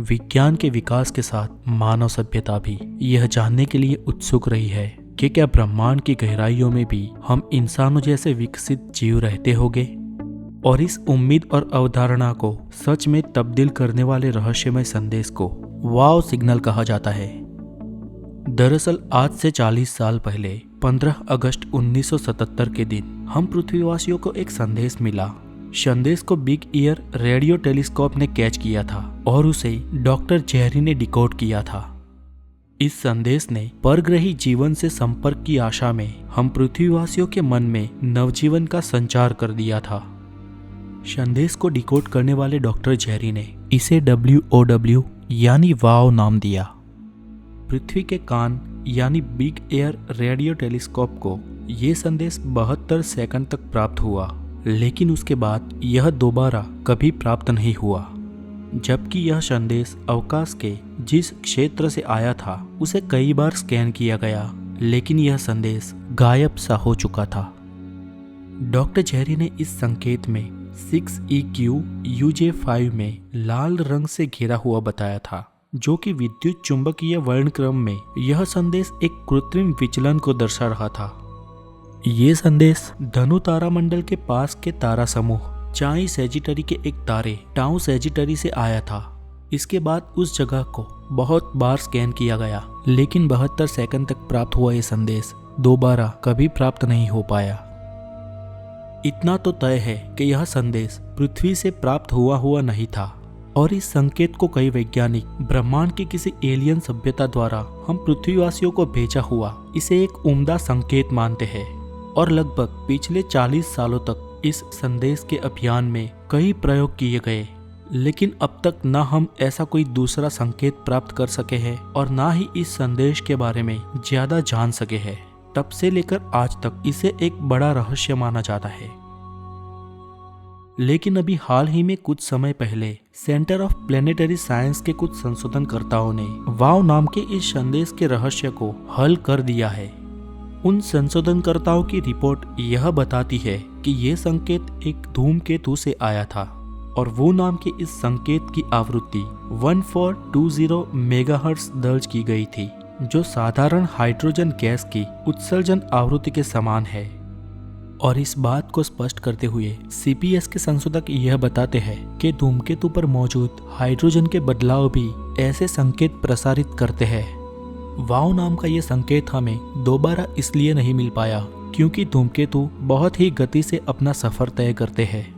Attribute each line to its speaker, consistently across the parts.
Speaker 1: विज्ञान के विकास के साथ मानव सभ्यता भी यह जानने के लिए उत्सुक रही है कि क्या ब्रह्मांड की गहराइयों में भी हम इंसानों जैसे विकसित जीव रहते होंगे। और इस उम्मीद और अवधारणा को सच में तब्दील करने वाले रहस्यमय संदेश को वाव सिग्नल कहा जाता है। दरअसल आज से 40 साल पहले 15 अगस्त 1977 के दिन हम पृथ्वीवासियों को एक संदेश मिला। संदेश को बिग ईयर रेडियो टेलीस्कोप ने कैच किया था और उसे डॉक्टर जेरी ने डिकोड किया था। इस संदेश ने परग्रही जीवन से संपर्क की आशा में हम पृथ्वीवासियों के मन में नवजीवन का संचार कर दिया था। संदेश को डिकोड करने वाले डॉक्टर जेरी ने इसे WOW यानी वाव नाम दिया। पृथ्वी के कान यानी बिग एयर रेडियो टेलीस्कोप को ये संदेश 72 सेकंड तक प्राप्त हुआ, लेकिन उसके बाद यह दोबारा कभी प्राप्त नहीं हुआ। जबकि यह संदेश अवकाश के जिस क्षेत्र से आया था उसे कई बार स्कैन किया गया, लेकिन यह संदेश गायब सा हो चुका था। डॉक्टर जेरी ने इस संकेत में 6EQ-UJ5 में लाल रंग से घिरा हुआ बताया था, जो कि विद्युत चुंबकीय वर्णक्रम में यह संदेश एक कृत्रिम विचलन को दर्शा रहा था। ये संदेश धनु तारामंडल के पास के तारा समूह चाई सेजिटरी के एक तारे टाउ सेजिटरी से आया था। इसके बाद उस जगह को बहुत बार स्कैन किया गया, लेकिन 72 सेकंड तक प्राप्त हुआ ये संदेश दोबारा कभी प्राप्त नहीं हो पाया। इतना तो तय है कि यह संदेश पृथ्वी से प्राप्त हुआ नहीं था, और इस संकेत को कई वैज्ञानिक ब्रह्मांड की किसी एलियन सभ्यता द्वारा हम पृथ्वीवासियों को भेजा हुआ इसे एक उम्दा संकेत मानते हैं। और लगभग पिछले 40 सालों तक इस संदेश के अभियान में कई प्रयोग किए गए, लेकिन अब तक न हम ऐसा कोई दूसरा संकेत प्राप्त कर सके हैं और न ही इस संदेश के बारे में ज्यादा जान सके हैं। तब से लेकर आज तक इसे एक बड़ा रहस्य माना जाता है। लेकिन अभी हाल ही में कुछ समय पहले सेंटर ऑफ प्लेनेटरी साइंस के कुछ संशोधनकर्ताओं ने वाव नाम के इस संदेश के रहस्य को हल कर दिया है। उन संशोधनकर्ताओं की रिपोर्ट यह बताती है कि यह संकेत एक धूमकेतु से आया था, और वो नाम के इस संकेत की आवृत्ति 1420 मेगाहर्ट्ज दर्ज की गई थी, जो साधारण हाइड्रोजन गैस की उत्सर्जन आवृत्ति के समान है। और इस बात को स्पष्ट करते हुए CPS के संशोधक यह बताते हैं कि धूमकेतु पर मौजूद हाइड्रोजन के बदलाव भी ऐसे संकेत प्रसारित करते हैं। वाव नाम का ये संकेत हमें दोबारा इसलिए नहीं मिल पाया क्योंकि धूमकेतु बहुत ही गति से अपना सफर तय करते हैं।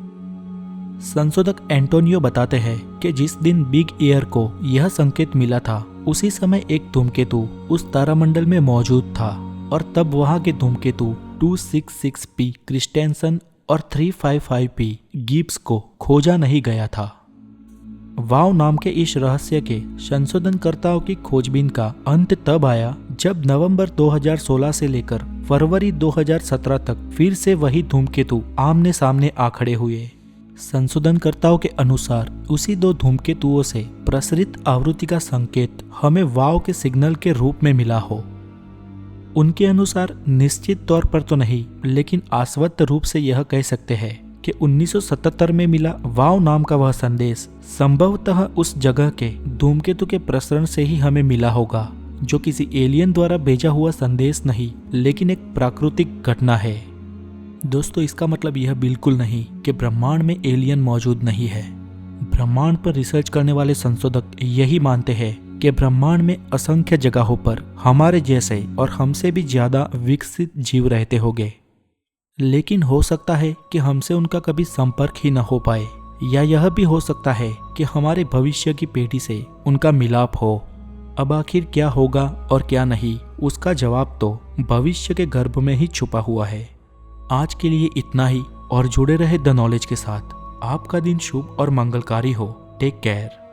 Speaker 1: संशोधक एंटोनियो बताते हैं कि जिस दिन बिग एयर को यह संकेत मिला था उसी समय एक धूमकेतु उस तारामंडल में मौजूद था, और तब वहां के धूमकेतु 266P क्रिस्टेंसन और 355P गिब्स को खोजा नहीं गया था। वाव नाम के इस रहस्य के संशोधनकर्ताओं की खोजबीन का अंत तब आया जब नवंबर 2016 से लेकर फरवरी 2017 तक फिर से वही धूमकेतु आमने सामने आ खड़े हुए। संशोधनकर्ताओं के अनुसार उसी दो धूमकेतुओं से प्रसरित आवृत्ति का संकेत हमें वाव के सिग्नल के रूप में मिला हो। उनके अनुसार निश्चित तौर पर तो नहीं, लेकिन आश्वस्त रूप से यह कह सकते हैं कि 1977 में मिला वाव नाम का वह संदेश संभवतः उस जगह के धूमकेतु के प्रसरण से ही हमें मिला होगा, जो किसी एलियन द्वारा भेजा हुआ संदेश नहीं, लेकिन एक प्राकृतिक घटना है। दोस्तों, इसका मतलब यह बिल्कुल नहीं कि ब्रह्मांड में एलियन मौजूद नहीं है। ब्रह्मांड पर रिसर्च करने वाले संशोधक यही मानते हैं कि ब्रह्मांड में असंख्य जगहों पर हमारे जैसे और हमसे भी ज्यादा विकसित जीव रहते होंगे, लेकिन हो सकता है कि हमसे उनका कभी संपर्क ही न हो पाए, या यह भी हो सकता है कि हमारे भविष्य की पीढ़ी से उनका मिलाप हो। अब आखिर क्या होगा और क्या नहीं, उसका जवाब तो भविष्य के गर्भ में ही छुपा हुआ है। आज के लिए इतना ही, और जुड़े रहे द नॉलेज के साथ। आपका दिन शुभ और मंगलकारी हो। Take care.